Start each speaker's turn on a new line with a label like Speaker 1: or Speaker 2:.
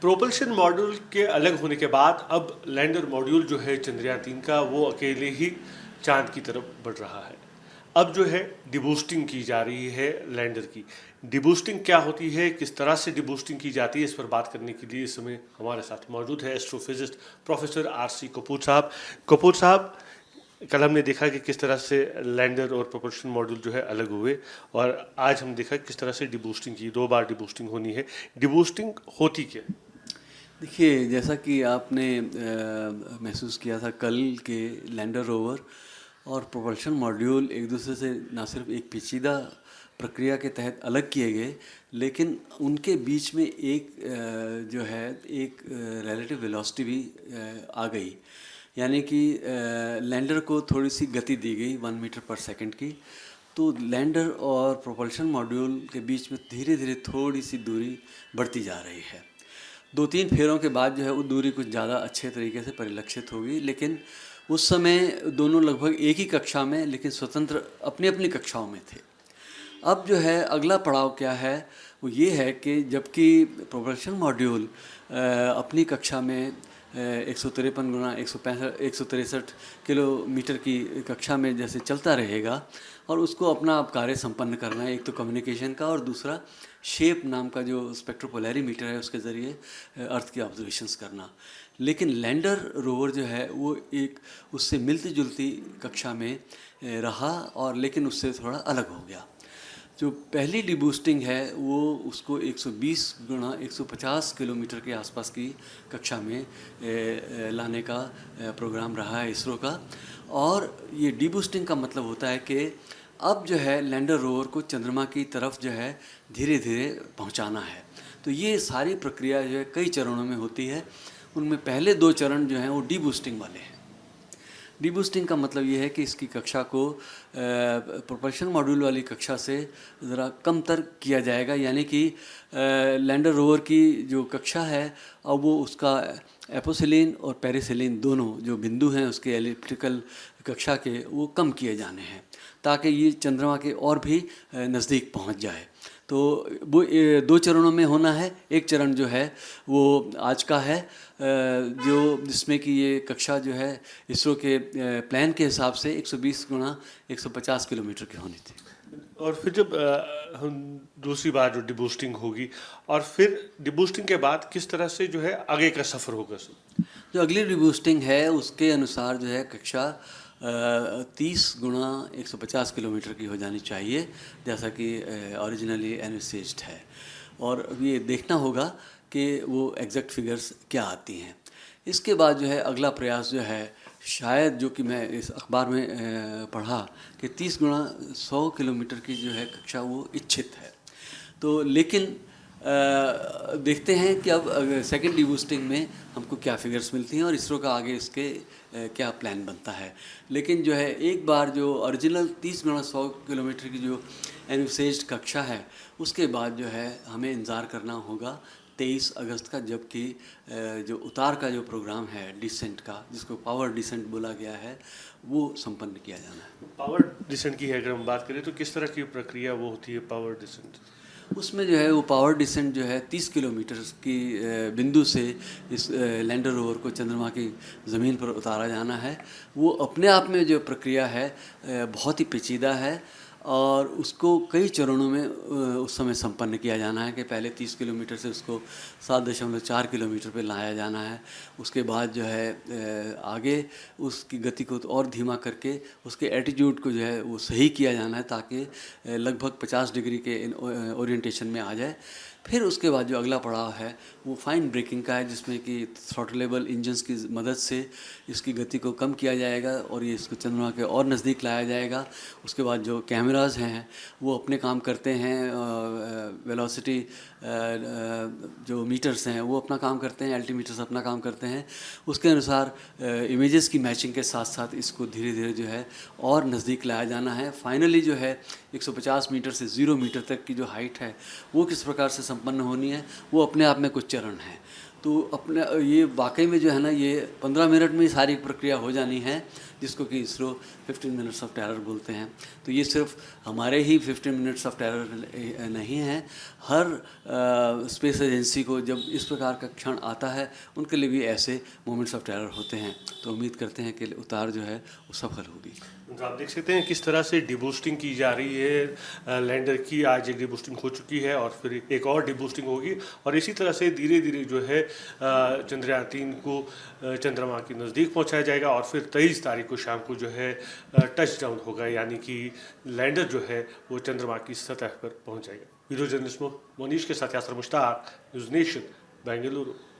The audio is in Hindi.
Speaker 1: प्रोपल्शन मॉड्यूल के अलग होने के बाद अब लैंडर मॉड्यूल जो है चंद्रयान 3 का वो अकेले ही चांद की तरफ बढ़ रहा है। अब जो है डिबूस्टिंग की जा रही है लैंडर की। डिबूस्टिंग क्या होती है, किस तरह से डिबूस्टिंग की जाती है, इस पर बात करने के लिए इस समय हमारे साथ मौजूद है एस्ट्रोफिजिस्ट प्रोफेसर आर.सी. कपूर साहब। कपूर साहब, कल हमने देखा कि किस तरह से लैंडर और प्रोपल्शन मॉड्यूल जो है अलग हुए, और आज हम देखा किस तरह से डिबूस्टिंग की, 2 बार डिबूस्टिंग होनी है। डिबूस्टिंग होती क्या?
Speaker 2: देखिए, जैसा कि आपने महसूस किया था, कल के लैंडर रोवर और प्रोपल्शन मॉड्यूल एक दूसरे से ना सिर्फ एक पेचीदा प्रक्रिया के तहत अलग किए गए, लेकिन उनके बीच में एक रिलेटिव वेलोसिटी भी आ गई। यानी कि लैंडर को थोड़ी सी गति दी गई 1 मीटर पर सेकंड की। तो लैंडर और प्रोपल्शन मॉड्यूल के बीच में धीरे धीरे थोड़ी सी दूरी बढ़ती जा रही है। 2-3 फेरों के बाद जो है वो दूरी कुछ ज़्यादा अच्छे तरीके से परिलक्षित होगी, लेकिन उस समय दोनों लगभग एक ही कक्षा में लेकिन स्वतंत्र अपनी अपनी कक्षाओं में थे। अब जो है अगला पड़ाव क्या है, वो ये है कि जबकि प्रोपल्शन मॉड्यूल अपनी कक्षा में 153 गुना 163 किलोमीटर की कक्षा में जैसे चलता रहेगा, और उसको अपना अब कार्य संपन्न करना है, एक तो कम्युनिकेशन का और दूसरा शेप नाम का जो स्पेक्ट्रोपोलैरीमीटर है उसके ज़रिए अर्थ की ऑब्जर्वेशंस करना। लेकिन लैंडर रोवर जो है वो एक उससे मिलती जुलती कक्षा में रहा, और लेकिन उससे थोड़ा अलग हो गया। जो पहली डिबूस्टिंग है वो उसको 120 गुणा 150 किलोमीटर के आसपास की कक्षा में लाने का प्रोग्राम रहा है इसरो का। और ये डिबूस्टिंग का मतलब होता है कि अब जो है लैंडर रोवर को चंद्रमा की तरफ जो है धीरे धीरे पहुंचाना है। तो ये सारी प्रक्रिया जो है कई चरणों में होती है। उनमें पहले 2 चरण जो हैं वो डिबूस्टिंग वाले हैं। डिबूस्टिंग का मतलब ये है कि इसकी कक्षा को प्रोपल्शन मॉड्यूल वाली कक्षा से ज़रा कमतर किया जाएगा। यानी कि लैंडर रोवर की जो कक्षा है अब वो उसका एपोसिलीन और पेरिसिलीन दोनों जो बिंदु हैं उसके एलिप्टिकल कक्षा के वो कम किए जाने हैं, ताकि ये चंद्रमा के और भी नज़दीक पहुंच जाए। तो वो 2 चरणों में होना है। एक चरण जो है वो आज का है, जो जिसमें कि ये कक्षा जो है इसरो के प्लान के हिसाब से 120 गुणा 150 किलोमीटर की होनी थी।
Speaker 1: और फिर जब हम दूसरी बार जो डिबूस्टिंग होगी, और फिर डिबूस्टिंग के बाद किस तरह से जो है आगे का सफ़र होगा?
Speaker 2: जो अगली डिबूस्टिंग है उसके अनुसार जो है कक्षा 30 गुणा 150 किलोमीटर की हो जानी चाहिए, जैसा कि ओरिजिनली एनविसेज्ड है। और ये देखना होगा कि वो एग्जैक्ट फिगर्स क्या आती हैं। इसके बाद जो है अगला प्रयास जो है, शायद जो कि मैं इस अखबार में पढ़ा कि 30 गुणा 100 किलोमीटर की जो है कक्षा वो इच्छित है। तो लेकिन देखते हैं कि अब सेकंड डिबूस्टिंग में हमको क्या फिगर्स मिलती हैं और इसरो का आगे इसके क्या प्लान बनता है। लेकिन जो है एक बार जो ओरिजिनल 30 गुणा 100 किलोमीटर की जो एनविसेज्ड कक्षा है उसके बाद जो है हमें इंतज़ार करना होगा 23 अगस्त का, जबकि जो उतार का जो प्रोग्राम है डिसेंट का, जिसको पावर डिसेंट बोला गया है, वो संपन्न किया जाना है।
Speaker 1: पावर डिसेंट की है अगर हम बात करें तो किस तरह की प्रक्रिया वो होती है पावर डिसेंट?
Speaker 2: उसमें जो है वो पावर डिसेंट जो है 30 किलोमीटर की बिंदु से इस लैंडर रोवर को चंद्रमा की ज़मीन पर उतारा जाना है। वो अपने आप में जो प्रक्रिया है बहुत ही पेचीदा है, और उसको कई चरणों में उस समय संपन्न किया जाना है कि पहले 30 किलोमीटर से उसको 7.4 किलोमीटर पे लाया जाना है। उसके बाद जो है आगे उसकी गति को और धीमा करके उसके एटीट्यूड को जो है वो सही किया जाना है, ताकि लगभग 50 डिग्री के ओरिएंटेशन में आ जाए। फिर उसके बाद जो अगला पड़ाव है वो फाइन ब्रेकिंग का है, जिसमें कि थ्रॉटलेबल इंजन्स की मदद से इसकी गति को कम किया जाएगा और ये इसको चंद्रमा के और नज़दीक लाया जाएगा। उसके बाद जो कैमराज हैं वो अपने काम करते हैं, वेलोसिटी जो मीटर्स हैं वो अपना काम करते हैं, एल्टीमीटर्स अपना काम करते हैं। उसके अनुसार इमेजेस की मैचिंग के साथ साथ इसको धीरे धीरे जो है और नज़दीक लाया जाना है। फाइनली जो है 150 मीटर से 0 मीटर तक की जो हाइट है वो किस प्रकार से संपन्न होनी है, वो अपने आप में कुछ चरण हैं। तो अपने ये वाकई में जो है ना, ये 15 मिनट में ही सारी प्रक्रिया हो जानी है, जिसको कि इसरो 15 मिनट्स ऑफ टेरर बोलते हैं। तो ये सिर्फ हमारे ही 15 मिनट्स ऑफ टेरर नहीं है, हर स्पेस एजेंसी को जब इस प्रकार का क्षण आता है, उनके लिए भी ऐसे मोमेंट्स ऑफ टेरर होते हैं। तो उम्मीद करते हैं कि उतार जो है वो सफल होगी।
Speaker 1: तो आप देख सकते हैं किस तरह से डिबूस्टिंग की जा रही है लैंडर की। आज एक डिबूस्टिंग हो चुकी है और फिर एक और डिबूस्टिंग होगी, और इसी तरह से धीरे धीरे जो है चंद्रयान 3 को चंद्रमा के नज़दीक पहुंचाया जाएगा, और फिर 23 तारीख को शाम को जो है टच डाउन होगा, यानी कि लैंडर जो है वो चंद्रमा की सतह पर पहुंच जाएगा। वीडियो जर्नलिस्ट मोनीश के साथ यासर मुश्ताक, न्यूज़ नेशन, बेंगलुरु।